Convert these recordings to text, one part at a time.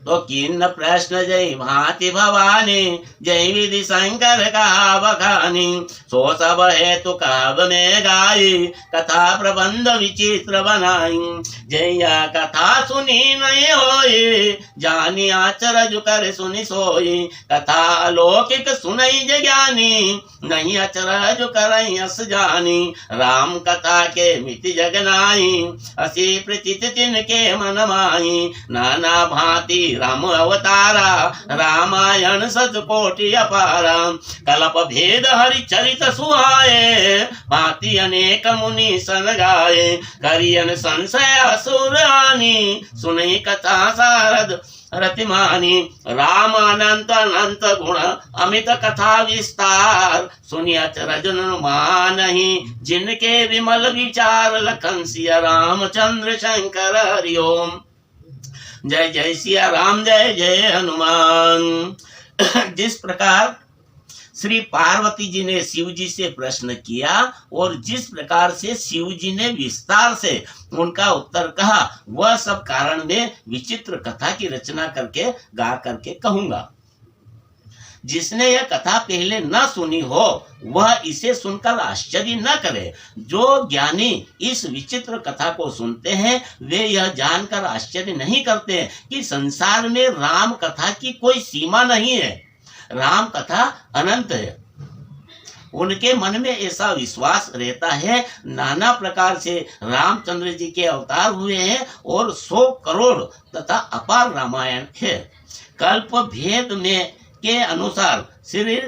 तो किन्न प्रश्न जय भांति भवानी, जय विधि शंकर का बखानी। सो सब हेतु काव्य में गाई, कथा प्रबंध विचित्र बनाई। जय कथा सुनी नहीं होई, जानी आचरज कर सुनी सोई। कथा अलौकिक सुनई ज्ञानी, नहीं अचरज करई अस जानी। राम कथा के मिति जगनाई, असी प्रचित तिनके मन माई। नाना भांति राम अवतारा, रामायण सतकोटि अपारा। कल्प भेद हरि चरित सुहाए, भांति अनेक मुनि सन गाए। करियन संशय असुर हानि, सुनई कथा सारद रतिमानी। राम अनंत अनंत गुण, अमित कथा विस्तार। सुनिय अचरज मानहि, जिनके विमल विचार। लखन सिया रामचंद्र शंकर हरि ओम। जय जय सिया राम, जय जय हनुमान। जिस प्रकार श्री पार्वती जी ने शिव जी से प्रश्न किया और जिस प्रकार से शिव जी ने विस्तार से उनका उत्तर कहा, वह सब कारण में विचित्र कथा की रचना करके गा करके कहूंगा। जिसने यह कथा पहले न सुनी हो वह इसे सुनकर आश्चर्य न करे। जो ज्ञानी इस विचित्र कथा को सुनते हैं वे यह जानकर आश्चर्य नहीं करते कि संसार में राम कथा की कोई सीमा नहीं है, राम कथा अनंत है। उनके मन में ऐसा विश्वास रहता है नाना प्रकार से रामचंद्र जी के अवतार हुए हैं और 100 करोड़ तथा अपार रामायण है। कल्प भेद में के अनुसार श्री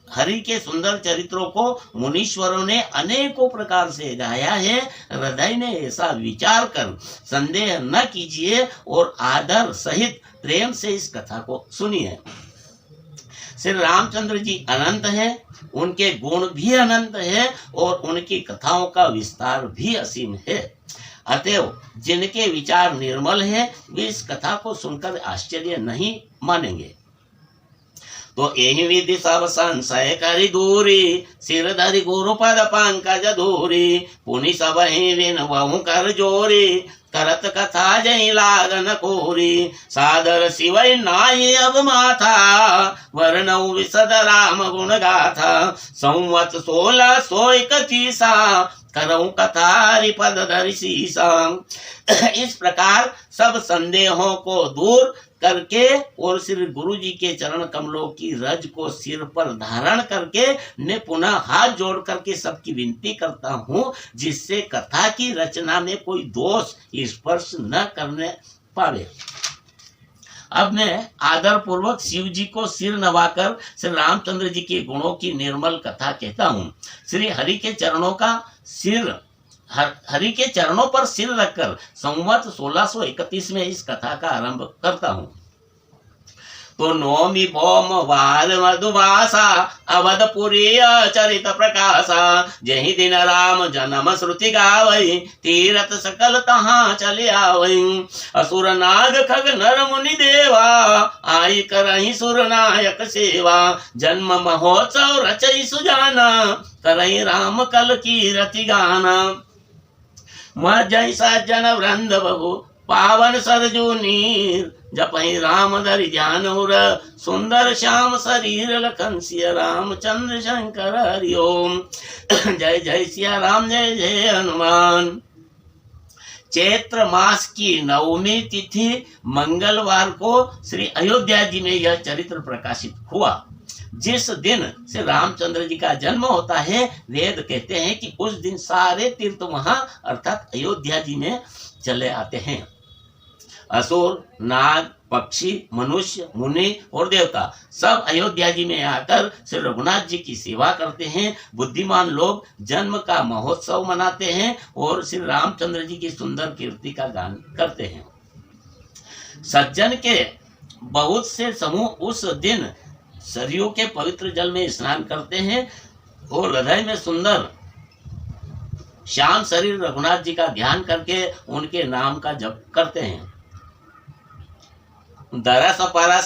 हरि के सुंदर चरित्रों को मुनीश्वरों ने अनेकों प्रकार से गाया है। हृदय ने ऐसा विचार कर संदेह न कीजिए और आदर सहित प्रेम से इस कथा को सुनिए। श्री रामचंद्र जी अनंत है, उनके गुण भी अनंत है और उनकी कथाओं का विस्तार भी असीम है। अतएव जिनके विचार निर्मल है वे इस कथा को सुनकर आश्चर्य नहीं मानेंगे। तो यही विधि सब संशय करी दूरी, सिर धरि गुरु पद पंकज धूरी। पुनि सब ही विनवहु कर जोरी, करत कथा जय लागन कोरी। सादर शिवै नाई अब माथा, वर्णौ विशद राम गुण गाथा। संवत 1631 करऊं कथा रिपद धरि सीसा। इस प्रकार सब संदेहों को दूर करके और श्री गुरु जी के चरण कमलों की रज को सिर पर धारण करके मैं पुनः हाथ जोड़ करके सबकी विनती करता हूँ जिससे कथा की रचना में कोई दोष स्पर्श न करने पावे। अब मैं आदर पूर्वक शिव जी को सिर नवाकर श्री रामचंद्र जी के गुणों की निर्मल कथा कहता हूँ। श्री हरि के चरणों का सिर हरि के चरणों पर सिर रखकर संवत 1631 में इस कथा का आरंभ करता हूँ। तो नौमी भौम वाल मधुभाषा, अवधपुरी चरित प्रकाशा। जही दिन राम जन्म श्रुति गावई, तीरथ सकल तहाँ चले आवई। असुर नाग खग नर मुनि देवा, आई करही सुर नायक सेवा। जन्म महोत्सव रचई सुजाना, करही राम कल की रति गाना। मह जैसा जन वृंद बहु, पावन सरजू नीर। जपहि राम धरि ध्यानउर, सुंदर श्याम शरीर। लखन सिया रामचंद्र शंकर हरि ओम। जय जय सिया राम, जय जय हनुमान। चैत्र मास की नवमी तिथि मंगलवार को श्री अयोध्या जी में यह चरित्र प्रकाशित हुआ। जिस दिन श्री रामचंद्र जी का जन्म होता है वेद कहते हैं कि उस दिन सारे तीर्थ वहां अर्थात अयोध्या जी में चले आते हैं। असुर, नाग, पक्षी, मनुष्य, मुनि और देवता सब अयोध्या जी में आकर श्री रघुनाथ जी की सेवा करते हैं। बुद्धिमान लोग जन्म का महोत्सव मनाते हैं और श्री रामचंद्र जी की सुंदर कीर्ति का गान करते हैं। सज्जन के बहुत से समूह उस दिन सरयू के पवित्र जल में स्नान करते हैं और हृदय में सुंदर श्याम शरीर रघुनाथ जी का ध्यान करके उनके नाम का जप करते हैं। दरस परस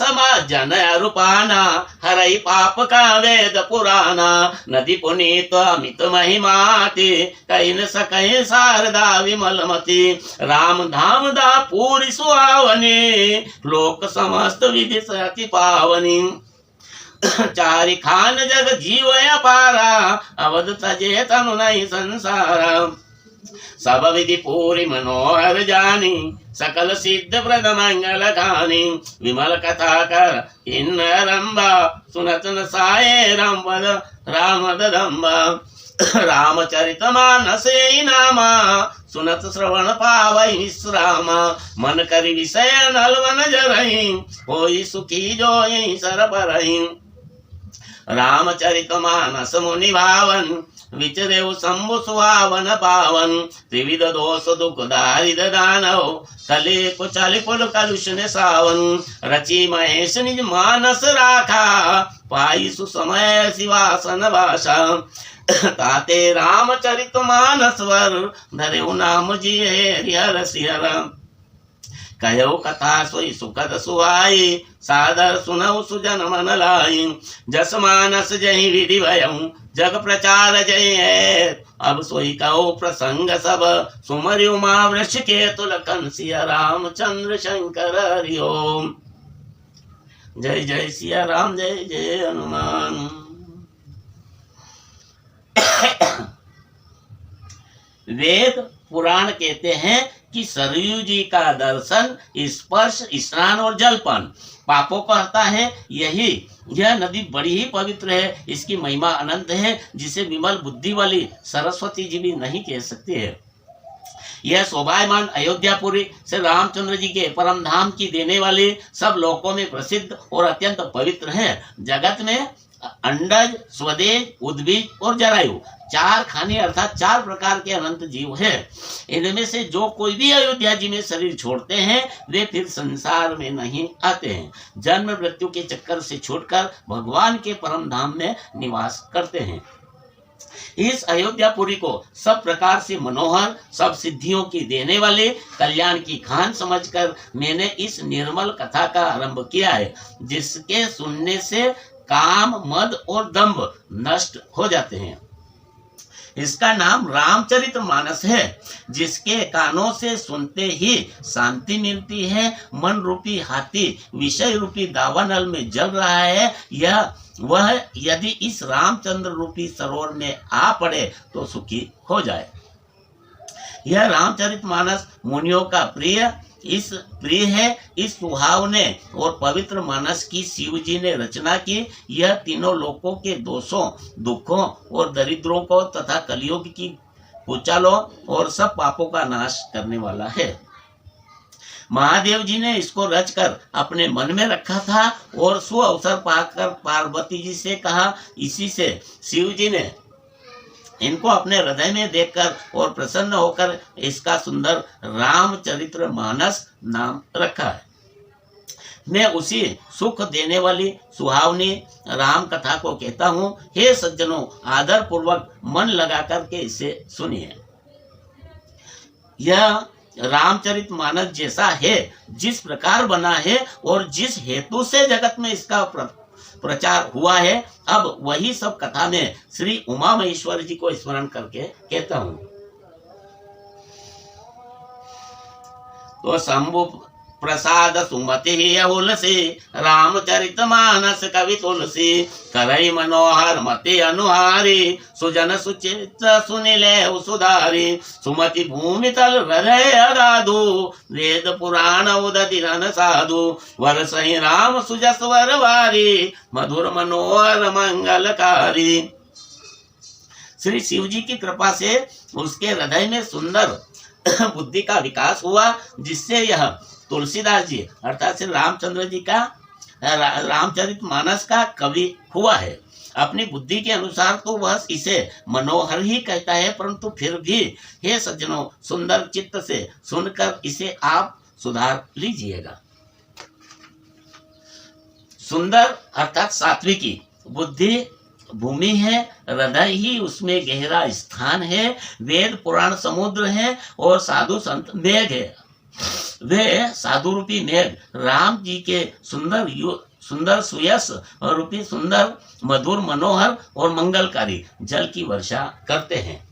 जन अरूपाना हरई पाप का वेद पुराना नदी पुनीत अमित महिमाति कहीं न सकहीं शारदा विमलमति राम धाम दा पूरी सुहावनी लोक समस्त विधि सति पावनी चारि खान जग जीव अपारा अवध तजे तनु नहीं संसारा सब विधि पूरी मनोहर जानी सकल सिद्ध प्रद मंगल गानी विमल कथा कर इन रंबा सुनत न साये राम पद राम दम्बा रामचरित मानस नामा सुनत श्रवण पावई विश्राम मन करि विषय नलवन जरहि होई सुखी जोई सर परहि रामचरित मानस मुनि भावन विचरे शंभु सुहावन पावन त्रिविध दोष दुख दारिद दानव कले को चालिपुर कलुष ने सावन रचि महेश निज मानस राखा पाई सुसमय शिवासन भाषा ताते रामचरित मानस वर धरे नाम जी हरिहर सिहर कहो कथा सोई सुखद सुहाई सादर सुनऊ सुजन मन लाई जस मानस जहि विधि भयऊ जग प्रचार जय है अब सोई कहो प्रसंग सब सुमरि उमा वृक्ष के तुलकन सिया रामचंद्र शंकर हरि ओम। जय जय सिया राम जय जय हनुमान। वेद पुराण कहते हैं कि सरयू जी का दर्शन, स्पर्श, स्नान और जलपान पापों को हरता है। यह नदी बड़ी ही पवित्र है, इसकी महिमा अनंत है जिसे विमल बुद्धि वाली सरस्वती जी भी नहीं कह सकती है। यह शोभायमान अयोध्यापुरी से रामचंद्र जी के परम धाम की देने वाली सब लोकों में प्रसिद्ध और अत्यंत पवित्र है। जगत में अंडज, स्वदेज, उद्भिज और जरायु चार खाने अर्थात चार प्रकार के अनंत जीव है। इनमें से जो कोई भी अयोध्या जी में शरीर छोड़ते हैं वे फिर संसार में नहीं आते हैं, जन्म मृत्यु के चक्कर से छूटकर भगवान के परम धाम में निवास करते हैं। इस अयोध्यापुरी को सब प्रकार से मनोहर, सब सिद्धियों की देने वाले, कल्याण की खान समझकर मैंने इस निर्मल कथा का आरंभ किया है, जिसके सुनने से काम, मद और दंभ नष्ट हो जाते हैं। इसका नाम रामचरित मानस है, जिसके कानों से सुनते ही शांति मिलती है। मन रूपी हाथी विषय रूपी दावानल में जल रहा है, वह यदि इस रामचंद्र रूपी सरोवर में आ पड़े तो सुखी हो जाए। यह रामचरित मानस मुनियों का प्रिय है। इस सुहावने और पवित्र मानस की शिव जी ने रचना की। यह तीनों लोकों के दोषों, दुखों और दरिद्रों को तथा कलियुग की कुचालों और सब पापों का नाश करने वाला है। महादेव जी ने इसको रचकर अपने मन में रखा था और सु अवसर पाकर पार्वती जी से कहा। इसी से शिव जी ने इनको अपने हृदय में देखकर और प्रसन्न होकर इसका सुंदर रामचरित्र मानस नाम रखा है। मैं उसी सुख देने वाली सुहावनी राम कथा को कहता हूँ। हे सज्जनों, आदर पूर्वक मन लगा करके इसे सुनिए। यह रामचरित मानस जैसा है, जिस प्रकार बना है और जिस हेतु से जगत में इसका प्रचार हुआ है, अब वही सब कथा में श्री उमा महेश्वर जी को स्मरण करके कहता हूं। तो शंभु प्रसाद सुमति तुलसी रामचरित मानस कवि तुलसी करई मनोहर मति अनुहारी सुजन सुचित सुनिले सुधारी सुमति भूमि तल हृदय अगाधु वेद पुराण उदतिरन साधु वर सही राम सुजस वर वारी मधुर मनोहर मंगलकारी। श्री शिव जी की कृपा से उसके हृदय में सुंदर बुद्धि का विकास हुआ, जिससे यह तुलसीदास जी अर्थात श्री रामचंद्र जी का रामचरित मानस का कवि हुआ है। अपनी बुद्धि के अनुसार तो वह इसे मनोहर ही कहता है, परंतु फिर भी हे सज्जनों, सुंदर चित्त से सुनकर इसे आप सुधार लीजिएगा। सुंदर अर्थात सात्विकी बुद्धि भूमि है, हृदय ही उसमें गहरा स्थान है, वेद पुराण समुद्र है और साधु संत मेघ है। वे साधु रूपी मेघ राम जी के सुंदर सुयस रूपी सुंदर मधुर मनोहर और मंगलकारी जल की वर्षा करते हैं।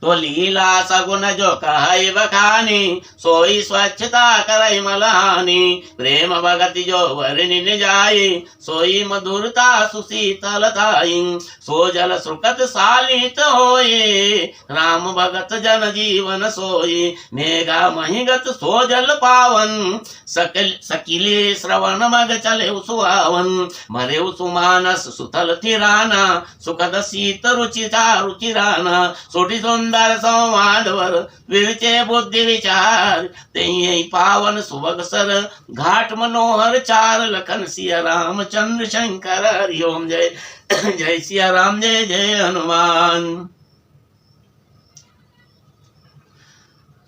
तो लीला सगुन जो कहई बखानी, सोई स्वच्छता करई मलहानी, प्रेम भगति जो वर्णि न जाई, सोई मधुरता सुशीतलताई, सो जल सुकृत सालित होए, राम भगत जन जीवन सोई, मेघा महिगत सो जल पावन, सकिले श्रवण मग चले सुहावन, मरे सुमानस सुतल थिराना, सुखद शीत रुचि चारुचिराना, सोटी सुंदर संवादवर विरचे बुद्धि विचार, ते पावन सुभग सर घाट मनोहर चार, लखन सिया राम चंद्र शंकर हरि ओम। जय जय सिया राम, जय जय हनुमान।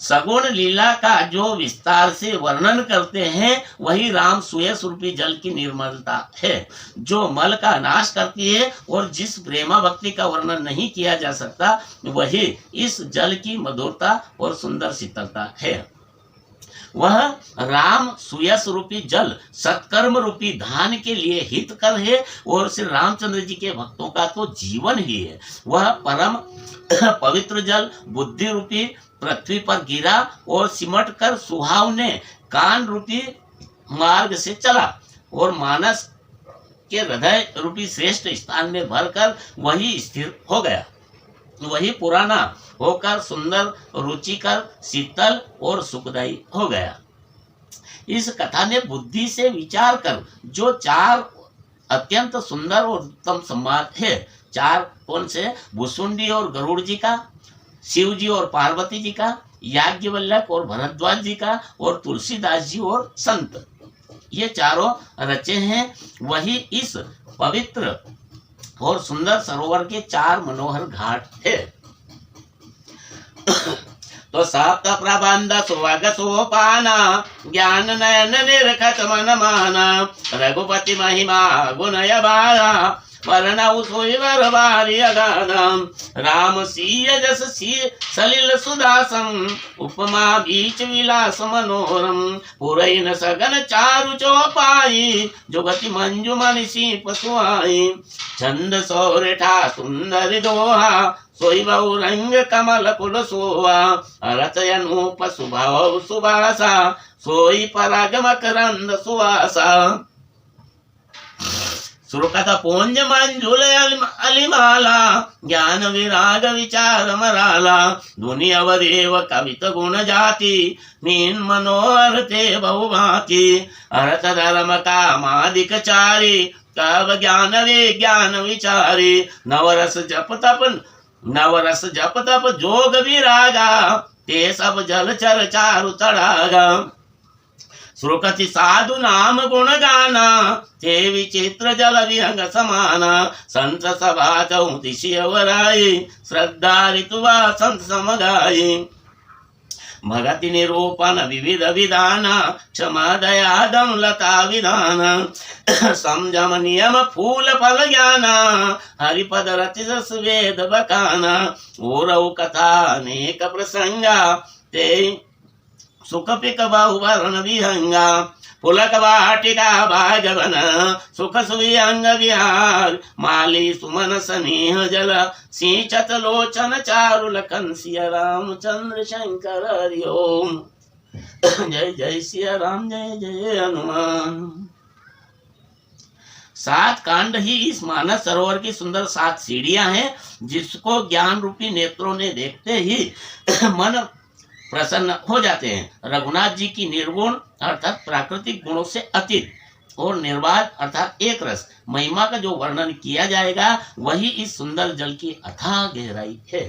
सगुण लीला का जो विस्तार से वर्णन करते हैं वही राम सुयस रूपी जल की निर्मलता है, जो मल का नाश करती है, और जिस प्रेमा भक्ति का वर्णन नहीं किया जा सकता वही इस जल की मधुरता और सुंदर शीतलता है। वह राम सुयस रूपी जल सत्कर्म रूपी धान के लिए हितकर है, और श्री रामचंद्र जी के भक्तों का तो जीवन ही है। वह परम पवित्र जल बुद्धि रूपी पृथ्वी पर गिरा और सिमट कर सुहावने कान रूपी मार्ग से चला, और मानस के हृदय रूपी श्रेष्ठ स्थान में भरकर वही स्थिर हो गया। वही पुराना होकर सुंदर रुचिकर शीतल और सुखदायी हो गया। इस कथा ने बुद्धि से विचार कर जो चार अत्यंत सुंदर और उत्तम संवाद है, चार कौन से, भुसुंडी और गरुड़ जी का, शिव जी और पार्वती जी का, याज्ञवल्क्य और भरद्वाज जी का, और तुलसीदास जी और संत, ये चारों रचे हैं। वही इस पवित्र और सुंदर सरोवर के चार मनोहर घाट है। तो सप्त प्रबंध सुवग सोपाना, ज्ञान नयन निरखत मन माना, रघुपति महिमा गुणय बारा, वर्णौ सुवर बारी अगाधम, राम सीय जस सीय सलिल सुदासम, उपमा बीच विलास मनोरम, पुरैन सगन चारु चौपाई, जुगति मंजु मनिषी पसुआई, छंद सौरठा सुंदर दोहा, सोई बहु रंग कमल कुल सोवा, अरचय नूप सुभाव सुभासा, सोई पराग मकरंद सुवासा, सुरकत पुंज मंजुल अलिमाला, ज्ञान विराग विचार मराला, धुनि अवदेव कवित गुण जाति, मीन मनोहर ते बहुभाति, अरथ धर्म कामादिक चारी, कव ज्ञान विज्ञान विचारी, नवरस जप तप जोग विरागा, ते सब जल चर चारु तड़ागा, सुरकति साधु नाम गुण गाना, ते विचित्र जल विहंग समाना, संत सभा चौतिशी अवराई, श्रद्धा ऋतुवा संत समगाई, भगति निरूपण विविध विधाना, क्षमा दया दम लता विधाना, संयम नियम फूल फल ज्ञाना, हरिपद रति रस वेद बकाना, ओरव कथा अनेक प्रसंगा, ते सुख पिक बहुवर्ण विहंगा, पुलक वाटिका भागवन, सुख सुविहंग विहार, माली सुमन स्नेह जल, सिंचत लोचन चारु लखन, सिया राम चंद्र शंकर हरि ओम। जय जय सिया राम, जय जय हनुमान। 7 कांड ही इस मानस सरोवर की सुंदर 7 सीढ़ियां हैं, जिसको ज्ञान रूपी नेत्रों ने देखते ही मन प्रसन्न हो जाते हैं। रघुनाथ जी की निर्गुण अर्थात प्राकृतिक गुणों से अतीत और निर्वाध अर्थात एक रस महिमा का जो वर्णन किया जाएगा वही इस सुंदर जल की अथाह गहराई है।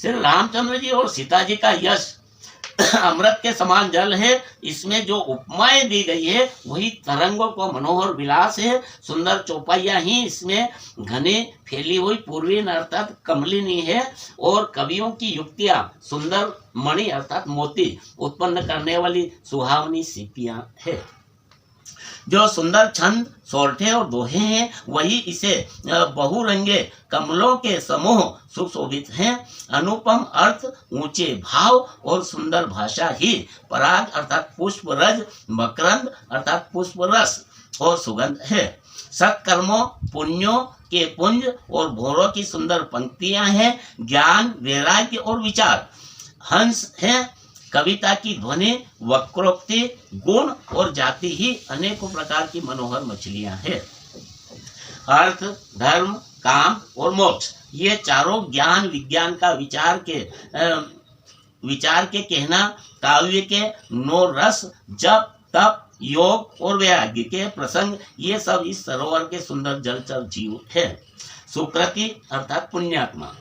श्री रामचंद्र जी और सीता जी का यश अमृत के समान जल है। इसमें जो उपमाएं दी गई है वही तरंगों को मनोहर विलास है। सुंदर चौपाइयां ही इसमें घने फैली हुई पूर्वीन अर्थात कमलिनी है, और कवियों की युक्तियां सुंदर मणि अर्थात मोती उत्पन्न करने वाली सुहावनी सीपियां है। जो सुंदर छंद सोरठे और दोहे हैं वही इसे बहुरंगे कमलों के समूह सुशोभित हैं। अनुपम अर्थ, ऊंचे भाव और सुंदर भाषा ही पराग अर्थात पुष्प रज, मकरंद अर्थात पुष्प रस और सुगंध है। सत्कर्मों पुण्यों के पुंज और भोरों की सुंदर पंक्तियां हैं। ज्ञान, वैराग्य और विचार हंस है। कविता की ध्वनि, वक्रोक्ति, गुण और जाति ही अनेकों प्रकार की मनोहर मछलियां हैं। अर्थ, धर्म, काम और मोक्ष ये चारों ज्ञान विज्ञान का विचार के कहना, काव्य के 9 रस, जप, तप, योग और वैराग्य के प्रसंग ये सब इस सरोवर के सुंदर जलचर जीव है। सुकृति अर्थात पुण्यात्मा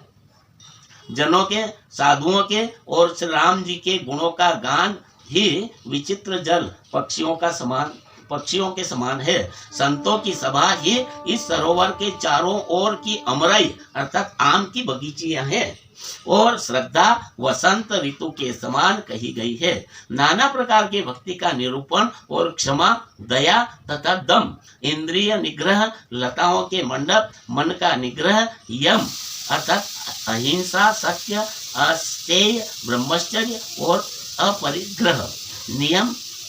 जनों के, साधुओं के और श्री राम जी के गुणों का गान ही विचित्र जल पक्षियों के समान है। संतों की सभा ही इस सरोवर के चारों ओर की अमराई अर्थात आम की बगीचियां हैं और श्रद्धा वसंत ऋतु के समान कही गई है। नाना प्रकार के भक्ति का निरूपण और क्षमा, दया तथा दम, इंद्रिय निग्रह, लताओं के मंडप, मन का निग्रह, यम अर्थात अहिंसा, सत्य, अस्तेय, ब्रह्मचर्य और अपरिग्रह।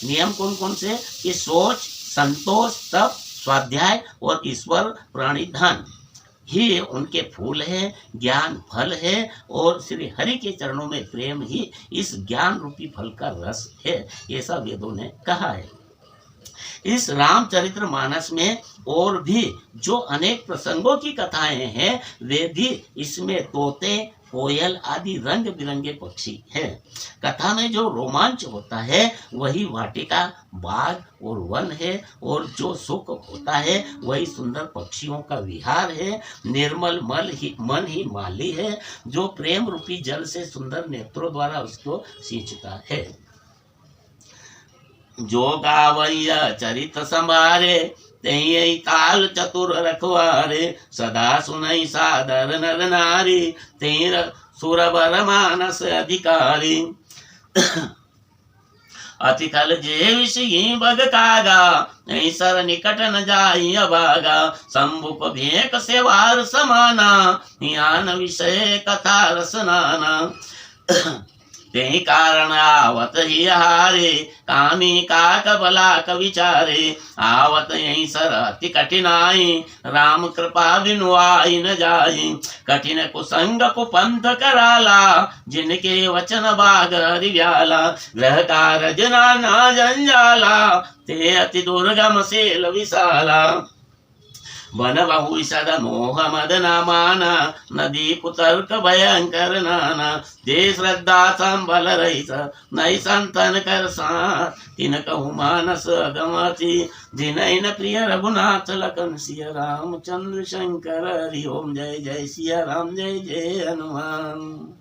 नियम कौन कौन से कि सोच, संतोष, तप, स्वाध्याय और ईश्वर प्रणिधान ही उनके फूल है। ज्ञान फल है और श्री हरि के चरणों में प्रेम ही इस ज्ञान रूपी फल का रस है, ऐसा वेदों ने कहा है। इस रामचरित्र मानस में और भी जो अनेक प्रसंगों की कथाएं हैं वे भी इसमें तोते, कोयल आदि रंग बिरंगे पक्षी हैं। कथा में जो रोमांच होता है वही वाटिका, बाग और वन है और जो सुख होता है वही सुंदर पक्षियों का विहार है। निर्मल मन ही माली है जो प्रेम रूपी जल से सुंदर नेत्रों द्वारा उसको सींचता है। जो गावैया चरित संभारे तेई ताल चतुर रखवारे, सदा सुनई सादर नर नारी, तेर सुरबर मानस अधिकारी। अति कल जे विषयी बग कागा, ऐसर निकट न जाई अभागा, शंभुप भेक से वार समाना, ज्ञान विषय कथा रसनाना। ते कारण आवत ही हारे, कामी काक बलाक विचारे, आवत यही सर अति कठिनाई, राम कृपा बिनु आई न जाई। कठिन कुसंग कुपंथ कराला, जिनके वचन बाग हरिव्याला, ग्रह कारज नाना जंजाला, ते अति दुर्गम सेल विशाला। वन बहु सद मोह मद नामाना, नदी कुतर्क भयंकर नाना, जे श्रद्धा संबल रहित नई संतन कर साथ, तिन कहु मानस अगमति, जिनैन प्रिय रघुनाथ लखन सिया रामचंद्र शंकर। हरि ओम, जय जय सिया राम, जय जय हनुमान।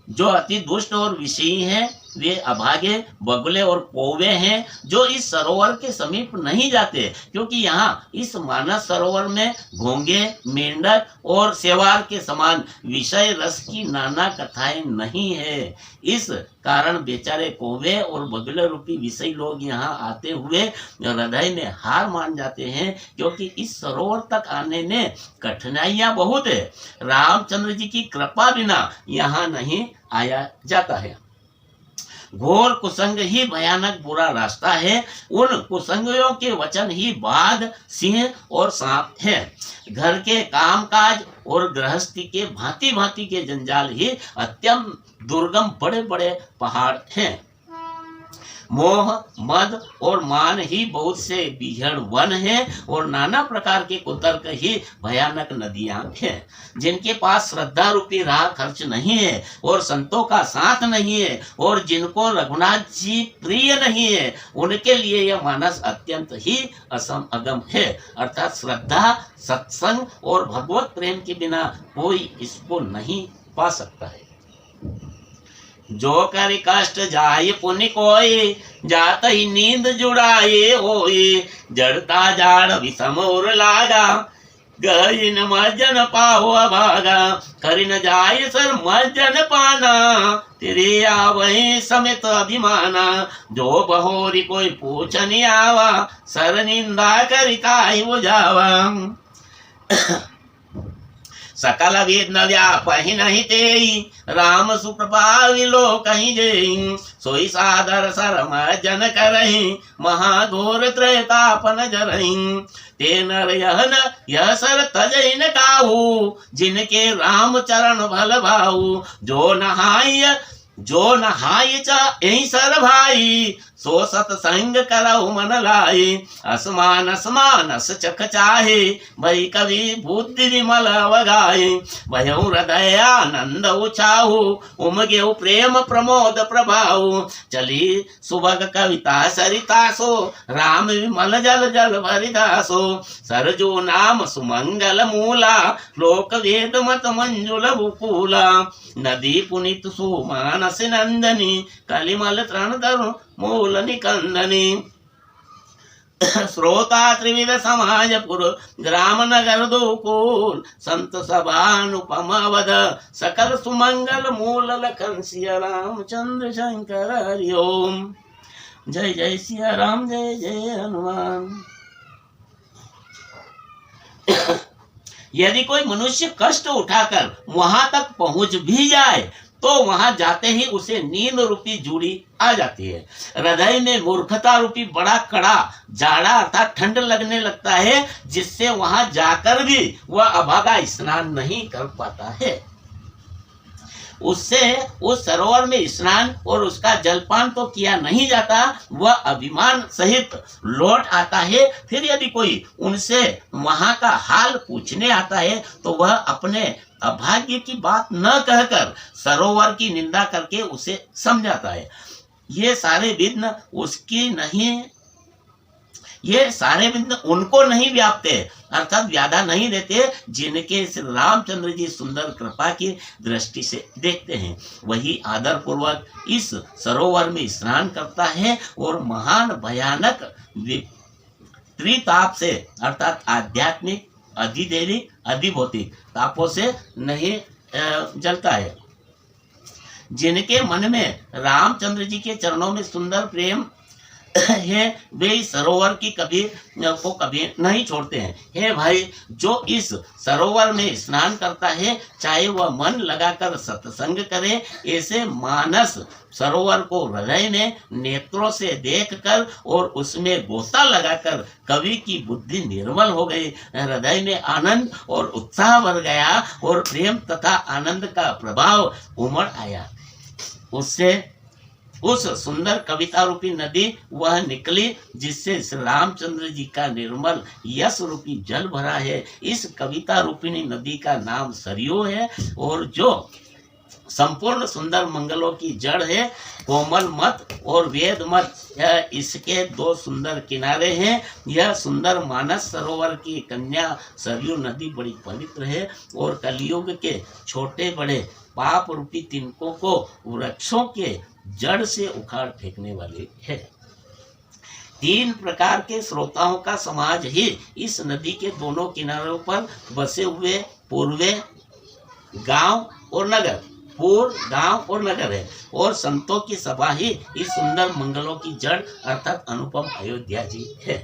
जो अति दुष्ट और विषयी हैं वे अभागे, बगुले और कौवे हैं जो इस सरोवर के समीप नहीं जाते, क्योंकि यहाँ इस मानस सरोवर में घोंगे, मेंढक और सेवार के समान विषय रस की नाना कथाएं नहीं है। इस कारण बेचारे कौवे और बगुले रूपी विषय लोग यहाँ आते हुए हृदय में हार मान जाते हैं, क्योंकि इस सरोवर तक आने में कठिनाइयां बहुत है। रामचंद्र जी की कृपा बिना यहाँ नहीं आया जाता है। घोर कुसंग ही भयानक बुरा रास्ता है। उन कुसंगियों के वचन ही बाघ, सिंह और सांप है। घर के कामकाज और गृहस्थी के भांति भांति के जंजाल ही अत्यंत दुर्गम बड़े बड़े पहाड़ हैं। मोह, मद और मान ही बहुत से बीहड़ वन हैं और नाना प्रकार के कुतर्क ही भयानक नदियां हैं। जिनके पास श्रद्धा रूपी राह खर्च नहीं है और संतों का साथ नहीं है और जिनको रघुनाथ जी प्रिय नहीं है, उनके लिए यह मानस अत्यंत ही अगम है। अर्थात श्रद्धा, सत्संग और भगवत प्रेम के बिना कोई इसको नहीं पा सकता है। जो कर कष्ट जाय पुण्य कोई, जात ही नींद जुड़ाए होए, जड़ता जाड़ विषम और लागा, गई न मर्जन पाहो अभागा, करी न जाय सर मर्जन पाना, तेरे आवही समेत अभिमाना, जो बहोरी कोई पूछ नहीं आवा, सर निंदा करिता ही वो जावा। सकल वेद न व्यापहि नहीं तेई, राम सुप्रभा विलो कहीं जेई, सोई सादर सरम जन करही, महाघोर त्रयतापन जरही, ते नर यह सर तजई न काहू, जिनके राम चरण भल भाऊ, जो नहाय चा यही सर भाई, सो सतसंग करऊ मन लाई, असमान असमानस चख चाहे, भई कवि बुद्धि विमल अवगाए, भयउ हृदय आनंद उछाहु, उमगेउ प्रेम प्रमोद प्रभाऊ, चली सुभग कविता सरिता सो, राम विमल जल जल भरिदासो, सरजो नाम सुमंगल मूला, लोक वेद मत मंजुल बुकूला, नदी पुनित सुमानस नंदनी, कलिमल तृण धरु मूल निकंदनी, श्रोता त्रिविध समाज पुर, ग्राम नगर दोकुल, संत सभानुपम वद, सकल सुमंगल मूल लखन सिया रामचंद्र शंकर हरि ओम। जय जय सिया राम, जय जय हनुमान। यदि कोई मनुष्य कष्ट उठाकर वहां तक पहुंच भी जाए तो वहां जाते ही उसे नींद रूपी जूड़ी आ जाती है। हृदय में मूर्खता रूपी बड़ा कड़ा जाड़ा अर्थात ठंड लगने लगता है, जिससे वहां जाकर भी वह अभागा स्नान नहीं कर पाता है। उससे उस सरोवर में स्नान और उसका जलपान तो किया नहीं जाता, वह अभिमान सहित लौट आता है। फिर यदि कोई उनसे वहां का हाल पूछने आता है तो वह अपने अभाग्य की बात न कहकर सरोवर की निंदा करके उसे समझाता है। ये सारे विघ्न उसकी नहीं, ये सारे विघ्न उनको नहीं व्यापते अर्थात व्याधा नहीं देते, जिनके श्री रामचंद्र जी सुंदर कृपा की दृष्टि से देखते हैं। वही आदर पूर्वक इस सरोवर में स्नान करता है और महान भयानक त्रिताप से अर्थात आध्यात्मिक, अधिदैविक, अधिभौतिक तापों से नहीं जलता है। जिनके मन में रामचंद्र जी के चरणों में सुंदर प्रेम है, वे इस सरोवर की कभी नहीं छोड़ते हैं। हे भाई, जो इस सरोवर में स्नान करता है, चाहे वह मन लगाकर सत्संग करे, ऐसे मानस सरोवर को हृदय में नेत्रों से देखकर और उसमें गोता लगाकर कवि की बुद्धि निर्मल हो गई, हृदय में आनंद और उत्साह भर गया और प्रेम तथा आनंद का प्रभाव उमड़ आया। उससे उस सुंदर कविता रूपी नदी वह निकली जिससे श्री रामचंद्र जी का निर्मल यश रूपी जल भरा है। इस कविता रूपिणी नदी का नाम सरयू है और जो संपूर्ण सुंदर मंगलों की जड़ है। कोमल मत और वेद मत इसके दो सुंदर किनारे हैं। यह सुंदर मानस सरोवर की कन्या सरयू नदी बड़ी पवित्र है और कलयुग के छोटे बड़े पाप रूपी तिनकों को वृक्षों के जड़ से उखाड़ फेंकने वाली है। 3 प्रकार के श्रोताओं का समाज ही इस नदी के दोनों किनारों पर बसे हुए पूर्वे गांव और नगर, पूर्व गांव और नगर है और संतों की सभा ही इस सुंदर मंगलों की जड़ अर्थात अनुपम अयोध्या जी है।